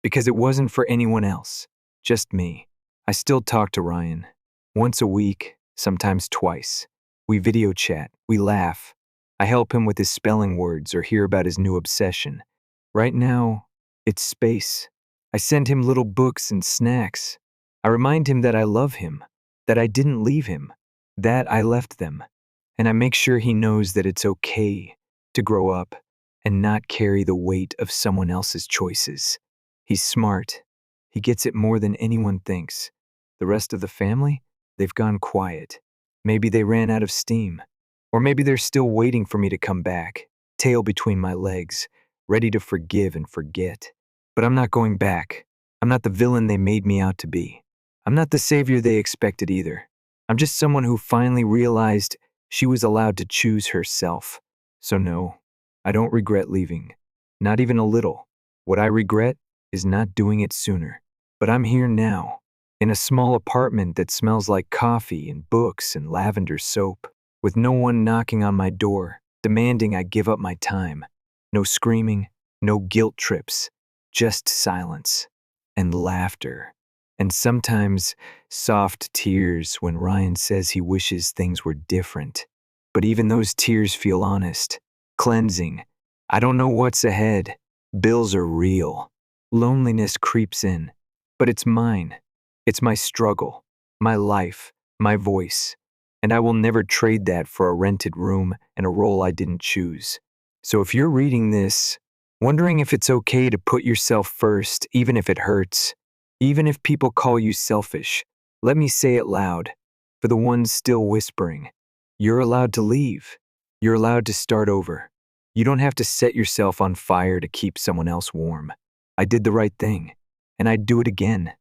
[SPEAKER 1] Because it wasn't for anyone else, just me. I still talk to Ryan. Once a week, sometimes twice. We video chat, we laugh. I help him with his spelling words or hear about his new obsession. Right now, it's space. I send him little books and snacks. I remind him that I love him, that I didn't leave him, that I left them. And I make sure he knows that it's okay to grow up and not carry the weight of someone else's choices. He's smart. He gets it more than anyone thinks. The rest of the family, they've gone quiet. Maybe they ran out of steam. Or maybe they're still waiting for me to come back, tail between my legs, ready to forgive and forget. But I'm not going back. I'm not the villain they made me out to be. I'm not the savior they expected either. I'm just someone who finally realized she was allowed to choose herself. So no, I don't regret leaving. Not even a little. What I regret is not doing it sooner. But I'm here now, in a small apartment that smells like coffee and books and lavender soap, with no one knocking on my door, demanding I give up my time. No screaming, no guilt trips, just silence and laughter. And sometimes soft tears when Ryan says he wishes things were different. But even those tears feel honest, cleansing. I don't know what's ahead. Bills are real. Loneliness creeps in. But it's mine. It's my struggle, my life, my voice. And I will never trade that for a rented room and a role I didn't choose. So if you're reading this, wondering if it's okay to put yourself first, even if it hurts, even if people call you selfish, let me say it loud. For the ones still whispering, you're allowed to leave. You're allowed to start over. You don't have to set yourself on fire to keep someone else warm. I did the right thing, and I'd do it again.